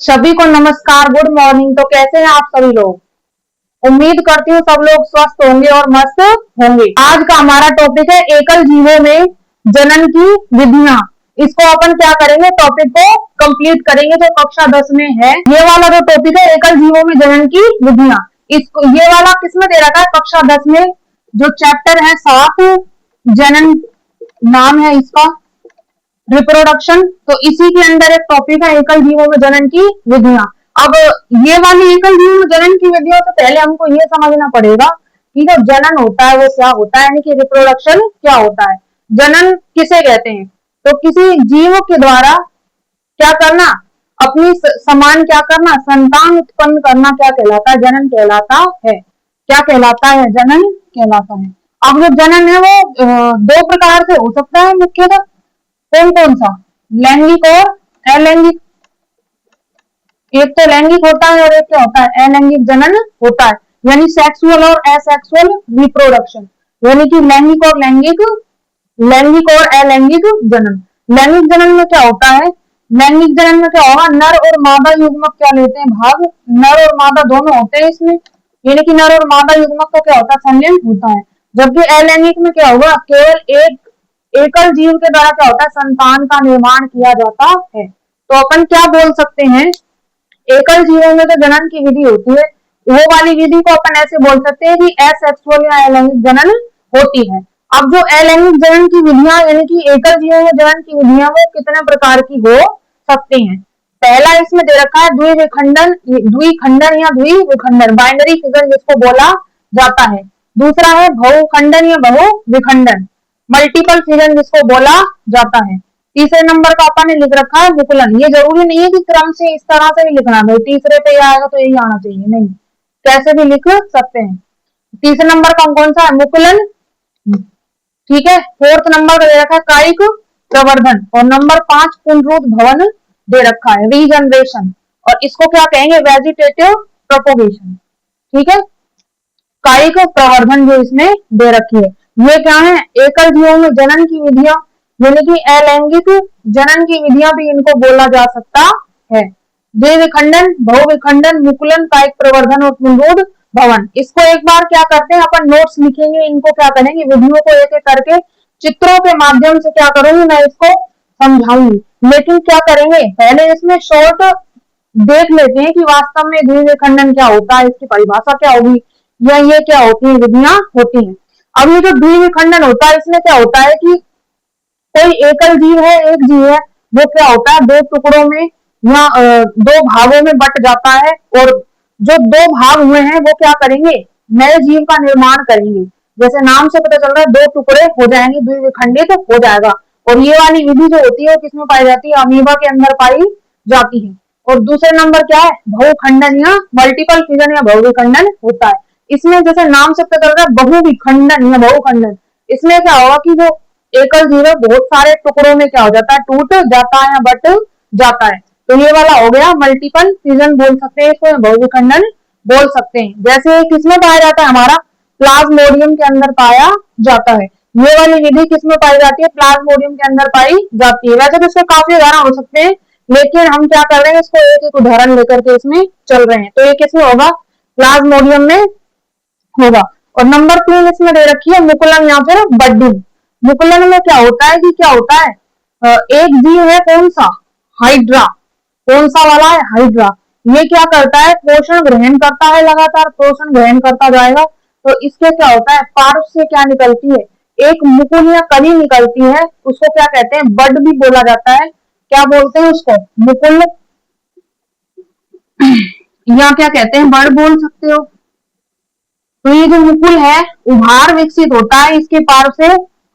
सभी को नमस्कार, गुड मॉर्निंग। तो कैसे हैं आप सभी लोग? उम्मीद करती हूँ सब लोग स्वस्थ होंगे और मस्त होंगे। आज का हमारा टॉपिक है एकल जीवों में जनन की विधियां। इसको अपन क्या करेंगे, टॉपिक को कंप्लीट करेंगे जो कक्षा 10 में है। ये वाला जो टॉपिक है एकल जीवों में जनन की विधियां, इसको ये वाला किसमें दे रखा है? कक्षा 10 में। जो चैप्टर है 7 जनन नाम है इसका, रिप्रोडक्शन। तो इसी के अंदर एक टॉपिक है एकल जीवों में जनन की विधियां। अब ये वाली एकल जीवों में जनन की विधियों से पहले हमको ये समझना पड़ेगा कि जो जनन होता है वो क्या होता है, यानी कि रिप्रोडक्शन क्या होता है। जनन किसे कहते हैं? तो किसी जीव के द्वारा क्या करना, अपनी समान क्या करना, संतान उत्पन्न करना, क्या कहलाता है? जनन कहलाता है। क्या कहलाता है? जनन कहलाता है। अब जो जनन है वो दो प्रकार से हो सकता है मुख्यतः। कौन कौन सा? लैंगिक और अलैंगिक। एक तो लैंगिक होता है और एक क्या होता है? अलैंगिक जनन होता है, यानी सेक्सुअल और एसेक्सुअल रिप्रोडक्शन, यानी कि लैंगिक और लैंगिक, लैंगिक और अलैंगिक जनन। लैंगिक जनन में क्या होता है? लैंगिक जनन में क्या होगा? नर और मादा युग्मक क्या लेते हैं भाग? नर और मादा दोनों होते हैं इसमें, यानी कि नर और मादा युग्मक का क्या होता है? संलयन होता है। जबकि अलैंगिक में क्या होगा? केवल एक एकल जीव के द्वारा क्या होता है? संतान का निर्माण किया जाता है। तो अपन क्या बोल सकते हैं, एकल जीवों में जो जनन की विधि होती है वो वाली विधि को अपन ऐसे बोल सकते हैं कि असेक्सुअल या अलैंगिक जनन होती है। अब जो अलैंगिक जनन की विधियां, यानी कि एकल जीवों में जनन की विधियां, वो कितने प्रकार की हो सकती हैं? पहला इसमें दे रखा है द्विविखंडन, द्विखंडन या द्विविखंडन, बाइनरी फिजन जिसको बोला जाता है। दूसरा है बहुखंडन या बहुविखंडन, मल्टीपल फिजन जिसको बोला जाता है। तीसरे नंबर का अपन ने लिख रखा है मुकुलन। ये जरूरी नहीं है कि क्रम से इस तरह से ही लिखना है, तीसरे पे आएगा तो यही आना चाहिए, नहीं, कैसे भी लिख सकते हैं। तीसरे नंबर का कौन सा है? मुकुलन। ठीक है। फोर्थ नंबर का दे रखा है कायिक प्रवर्धन, और नंबर 5 पुनरुत भवन दे रखा है, रीजनरेशन, और इसको क्या कहेंगे? Vegetative propagation. ठीक है। कायिक प्रवर्धन जो इसमें दे रखी है, ये क्या है? एकल जीवों में जनन की विधियां, यानी कि अलैंगिक जनन की विधियां भी इनको बोला जा सकता है। द्विविखंडन, बहुविखंडन, मुकुलन, कायिक प्रवर्धन और पुनरुत भवन। इसको एक बार क्या करते हैं अपन, नोट्स लिखेंगे, इनको क्या करेंगे, विधियों को एक एक करके चित्रों के माध्यम से क्या करूंगी, मैं इसको समझाऊंगी। लेकिन क्या करेंगे, पहले इसमें शॉर्ट देख लेते हैं कि वास्तव में द्विविखंडन क्या होता है, इसकी परिभाषा क्या होगी, या ये क्या होती है, विधियां होती हैं। अब ये जो द्विविखंडन होता है, इसमें क्या होता है कि कोई एकल जीव है, एक जीव है, वो क्या होता है? दो टुकड़ों में या दो भागों में बट जाता है, और जो दो भाग हुए हैं वो क्या करेंगे? नए जीव का निर्माण करेंगे। जैसे नाम से पता चल रहा है, दो टुकड़े हो जाएंगे, द्विविखंडित हो जाएगा। और ये वाली विधि जो होती है किसमें पाई जाती है? अमीबा के अंदर पाई जाती है। और दूसरे नंबर क्या है? बहुखंडन या मल्टीपल फिजन या बहुविखंडन होता है। इसमें जैसे नाम से पता चल रहा है बहुविखंडन या बहुखंडन, इसमें क्या होगा कि जो एकल जीव है बहुत सारे टुकड़ों में क्या हो जाता है? टूट जाता है या बट जाता है। तो ये वाला हो गया मल्टीपल फिजन बोल सकते हैं इसको, बहुविखंडन बोल सकते हैं। जैसे किसमें पाया जाता है? हमारा प्लाज्मोडियम के अंदर पाया जाता है। ये वाली विधि किसमें पाई जाती है? प्लाज्मोडियम के अंदर पाई जाती है। वैसे तो इसके काफी उदाहरण हो सकते हैं, लेकिन हम क्या कर रहे हैं, इसको एक एक उदाहरण लेकर के इसमें चल रहे हैं। तो ये किसमें होगा? प्लाज्मोडियम में होगा। और नंबर 3 इसमें दे रखी है मुकुलन या फिर बडिंग। मुकुलन में क्या होता है कि क्या होता है, एक जीव है कौन सा? हाइड्रा। कौन सा वाला है? हाइड्रा। ये क्या करता है? पोषण ग्रहण करता है, लगातार पोषण ग्रहण करता जाएगा। तो इसके क्या होता है? पार्श्व से क्या निकलती है? एक मुकुल या कली निकलती है, उसको क्या कहते हैं? बड भी बोला जाता है। क्या बोलते हैं उसको? मुकुल या क्या कहते हैं? बड बोल सकते हो। तो ये जो मुकुल है उभार विकसित होता है इसके पार्श्व से,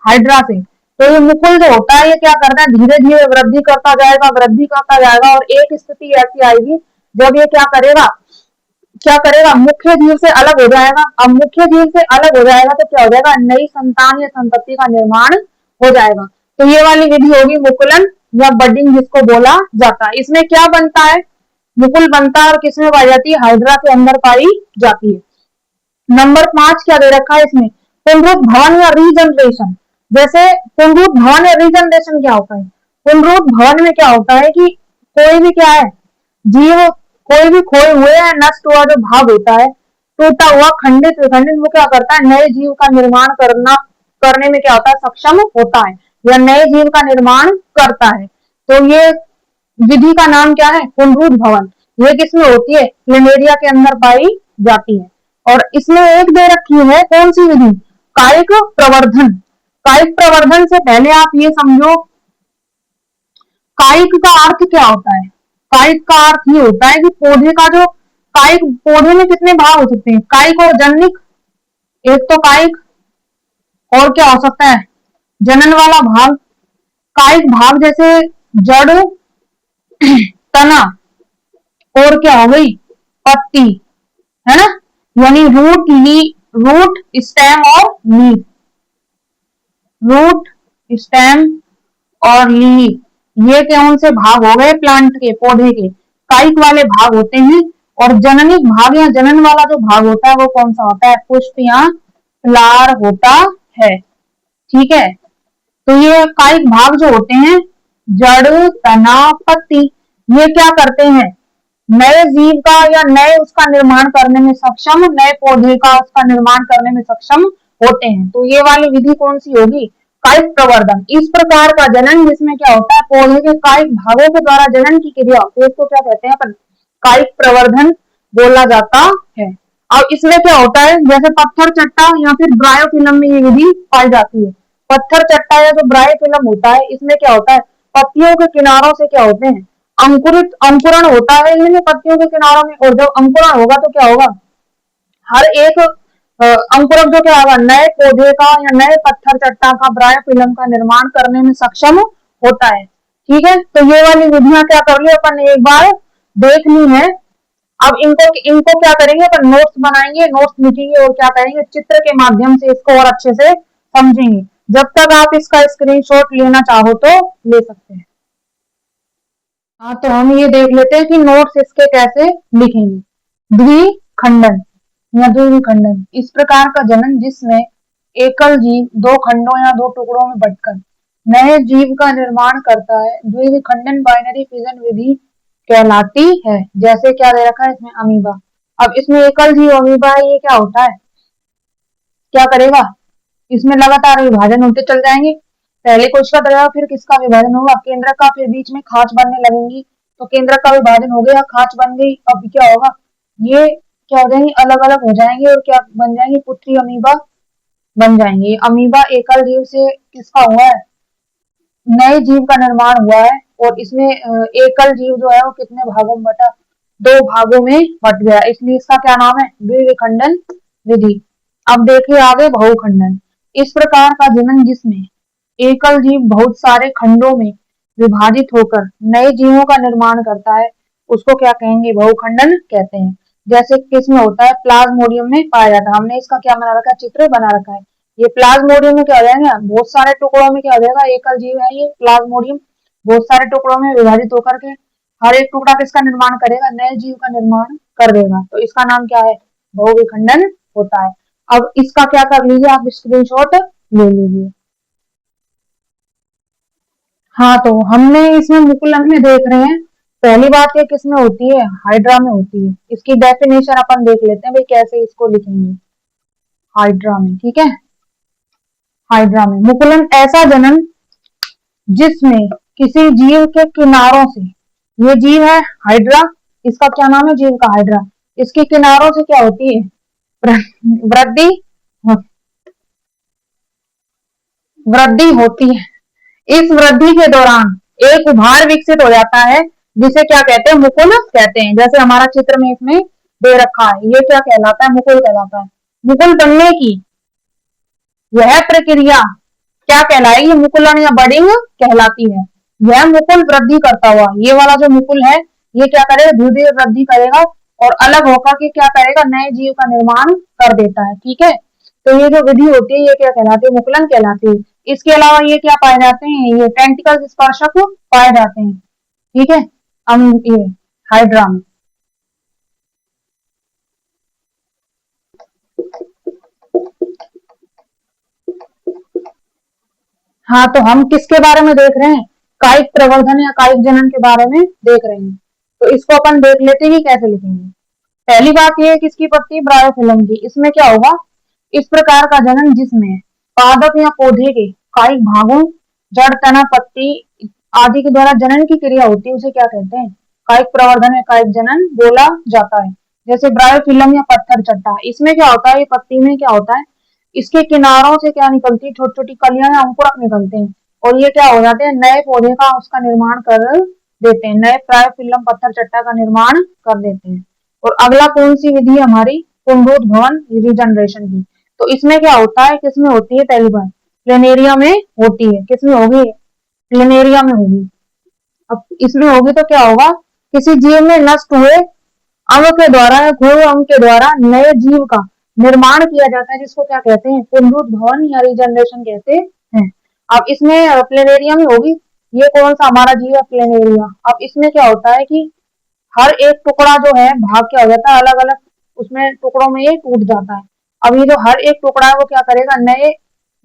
हाइड्रा से। तो ये मुकुल जो होता है ये क्या करता है? धीरे धीरे वृद्धि करता जाएगा, वृद्धि करता जाएगा, और एक स्थिति ऐसी आएगी जब ये क्या करेगा, मुख्य जीव से अलग हो जाएगा। अब मुख्य जीव से अलग हो जाएगा तो क्या हो जाएगा? नई संतान या संतति का निर्माण हो जाएगा। तो ये वाली विधि होगी मुकुलन या बडिंग जिसको बोला जाता है। इसमें क्या बनता है? मुकुल बनता है, और किसमें पाई जाती है? हाइड्रा के अंदर पाई जाती है। नंबर 5 क्या दे रखा है इसमें? पुनरुत भवन या रीजनरेशन। जैसे पुनरुत भवन या रीजनरेशन क्या होता है? पुनरुत भवन में क्या होता है कि कोई भी क्या है, जीव कोई भी खोए हुए या नष्ट हुआ जो भाग होता है, टूटा हुआ, खंडित विखंडित, वो क्या करता है, नए जीव का निर्माण करने में क्या होता है, सक्षम होता है, या नए जीव का निर्माण करता है। तो ये विधि का नाम क्या है, पुनरुद्भवन। ये किसमें होती है, प्लमेरिया के अंदर पाई जाती है। और इसमें एक दे रखी है, कौन सी विधि, कायिक प्रवर्धन। कायिक प्रवर्धन से पहले आप ये समझो, कायिक का अर्थ क्या होता है। कायिक का अर्थ ये होता है कि पौधे का जो कायिक, पौधे में कितने भाग हो सकते हैं, कायिक और जननिक। एक तो कायिक, और क्या हो सकता है, जनन वाला भाग। कायिक भाग जैसे जड़, तना, और क्या हो गई, पत्ती, है ना, यानी रूट, स्टेम और लीफ। रूट, स्टेम और लीफ, ये कौन से भाग हो गए, प्लांट के, पौधे के कायिक वाले भाग होते हैं। और जननिक भाग या जनन वाला जो भाग होता है वो कौन सा होता है, पुष्प या फ्लावर होता है। ठीक है, तो ये कायिक भाग जो होते हैं, जड़, तना, पत्ती, ये क्या करते हैं, नए जीव का या नए उसका निर्माण करने में सक्षम, नए पौधे का उसका निर्माण करने में सक्षम होते हैं। तो ये वाली विधि कौन सी होगी, कायिक प्रवर्धन। इस प्रकार का जनन जिसमें क्या होता है, पौधे के कायिक भागों के द्वारा जनन की क्रिया होती है, उसको क्या कहते हैं अपन, कायिक प्रवर्धन बोला जाता है। अब इसमें क्या होता है, जैसे पत्थर चट्टा या फिर ब्रायोफिल्म में ये विधि पाई जाती है। पत्थर चट्टा या जो ब्रायोफिल्म होता है, इसमें क्या होता है, पत्तियों के किनारों से क्या होते हैं, अंकुरण होता है इनमें पत्तियों के किनारों में। और जब अंकुरण होगा तो क्या होगा, हर एक अंकुरक जो क्या होगा, नए पौधे का या नए पत्थर चट्टा का, ब्रायोफिल्म का निर्माण करने में सक्षम होता है। ठीक है, तो ये वाली विधियां क्या कर ली अपन ने एक बार देख ली है। अब इनको इनको क्या करेंगे अपन, नोट्स बनाएंगे, नोट्स लिखेंगे और क्या करेंगे, चित्र के माध्यम से इसको और अच्छे से समझेंगे। जब तक आप इसका स्क्रीनशॉट लेना चाहो तो ले सकते हैं। हाँ, तो हम ये देख लेते हैं कि नोट्स इसके कैसे लिखेंगे। द्विखंडन या द्विविखंडन, इस प्रकार का जनन जिसमें एकल जीव दो खंडों या दो टुकड़ों में बंटकर नए जीव का निर्माण करता है, द्विविखंडन बाइनरी फिजन विधि कहलाती है। जैसे क्या दे रखा है इसमें, अमीबा। अब इसमें एकल जीव अमीबा है, ये क्या होता है, क्या करेगा, इसमें लगातार विभाजन होते चल जाएंगे। पहले कोशिका रहेगा, फिर किसका विभाजन होगा, केंद्रक का, फिर बीच में खांच बनने लगेंगी। तो केंद्रक का विभाजन हो गया, खांच बन गई। अब क्या होगा, ये क्या हो जाएंगी, अलग अलग हो जाएंगे और क्या बन जाएंगी, पुत्री अमीबा बन जाएंगे। अमीबा एकल जीव से किसका हुआ है, नए जीव का निर्माण हुआ है। और इसमें एकल जीव जो है वो कितने भागों में बटा, दो भागों में बट गया, इसलिए इसका क्या नाम है, द्विविखंडन विधि। अब देखिए आगे, बहुखंडन, इस प्रकार का जनन जिसमें एकल जीव बहुत सारे खंडों में विभाजित होकर नए जीवों का निर्माण करता है, उसको क्या कहेंगे, बहुखंडन कहते हैं। जैसे किसमें होता है, प्लाज्मोडियम में पाया जाता है। हमने इसका क्या बना रखा है, चित्र बना रखा है। ये प्लाज्मोडियम में क्या हो जाएगा, बहुत सारे टुकड़ों में क्या हो जाएगा, एकल जीव है ये प्लाज्मोडियम, बहुत सारे टुकड़ों में विभाजित होकर के हर एक टुकड़ा किसका निर्माण करेगा, नए जीव का निर्माण कर देगा। तो इसका नाम क्या है, बहुविखंडन होता है। अब इसका क्या कर लीजिए, आप स्क्रीनशॉट ले लीजिए। हाँ, तो हमने इसमें मुकुलन में देख रहे हैं, पहली बात ये किसमें होती है, हाइड्रा में होती है। इसकी डेफिनेशन अपन देख लेते हैं भाई, कैसे इसको लिखेंगे, हाइड्रा में। ठीक है, हाइड्रा में मुकुलन ऐसा जनन जिसमें किसी जीव के किनारों से, ये जीव है हाइड्रा, इसका क्या नाम है, जीव का हाइड्रा, इसके किनारों से क्या होती है, वृद्धि वृद्धि होती है। इस वृद्धि के दौरान एक उभार विकसित हो जाता है, जिसे क्या कहते हैं, मुकुल कहते हैं। जैसे हमारा चित्र में इसमें दे रखा है, ये क्या कहलाता है, मुकुल कहलाता है। मुकुल बनने की यह प्रक्रिया क्या कहलाएगी, मुकुलन या बडिंग कहलाती है। यह मुकुल वृद्धि करता हुआ, ये वाला जो मुकुल है ये क्या करेगा, धीरे धीरे वृद्धि करेगा और अलग होकर के क्या करेगा, नए जीव का निर्माण कर देता है। ठीक है, तो ये जो विधि होती है ये क्या कहलाती है, मुकुलन कहलाती है। इसके अलावा ये क्या पाए जाते हैं, ये टेंटिकल स्पर्शक पाए जाते हैं। ठीक है, ये हाइड्रा में। हाँ, तो हम किसके बारे में देख रहे हैं, कायिक प्रवर्धन या कायिक जनन के बारे में देख रहे हैं। तो इसको अपन देख लेते हैं कि कैसे लिखेंगे। पहली बात ये है किसकी पत्ती, ब्रायोफिल्म की। इसमें क्या होगा, इस प्रकार का जनन जिसमें पादप या पौधे के कायिक भागों, जड़, तना, पत्ती आदि के द्वारा जनन की क्रिया होती है, उसे क्या कहते हैं, कायिक प्रवर्धन या कायिक जनन बोला जाता है। जैसे ब्रायोफिल्म या पत्थर चट्टा, इसमें क्या होता है, ये पत्ती में क्या होता है, इसके किनारों से क्या निकलती है, छोटी छोटी कलियां या अंकुरक निकलते हैं, और ये क्या हो जाते हैं, नए पौधे का उसका निर्माण कर देते हैं, नए ब्रायोफिल्म पत्थर चट्टा का निर्माण कर देते हैं। और अगला कौन सी विधि है हमारी, पुनरुद्भवन रिजनरेशन की। तो इसमें क्या होता है, किसमें होती है, पहली बार प्लेनेरिया में होती है, किसमें होगी, प्लेनेरिया में होगी। अब इसमें होगी तो क्या होगा, किसी जीव में नष्ट हुए अंग के द्वारा या खोए अंग के द्वारा नए जीव का निर्माण किया जाता है, जिसको क्या कहते हैं, पुनरुद्भवन या रिजनरेशन कहते हैं। अब इसमें प्लेनेरिया में होगी, ये कौन सा हमारा जीव है, प्लेनेरिया। अब इसमें क्या होता है कि हर एक टुकड़ा जो है भाग क्या हो जाता है, अलग अलग उसमें टुकड़ों में ये टूट जाता है। अब ये जो हर एक टुकड़ा है वो क्या करेगा, नए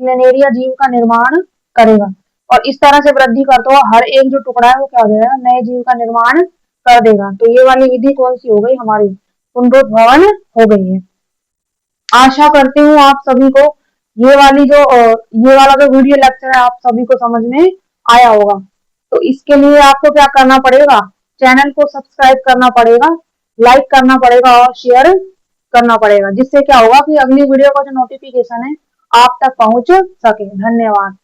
प्लेनेरिया जीव का निर्माण करेगा, और इस तरह से वृद्धि करते हुए हर एक जो टुकड़ा है वो क्या हो जाएगा, नए जीव का निर्माण कर देगा। तो ये वाली विधि कौन सी हो गई हमारी, पुनरुद्भवन हो गई है। आशा करती हूँ आप सभी को ये वाला जो वीडियो लेक्चर है आप सभी को समझ में आया होगा। तो इसके लिए आपको क्या करना पड़ेगा, चैनल को सब्सक्राइब करना पड़ेगा, लाइक करना पड़ेगा और शेयर करना पड़ेगा, जिससे क्या होगा कि अगली वीडियो का जो नोटिफिकेशन है आप तक पहुंच सके। धन्यवाद।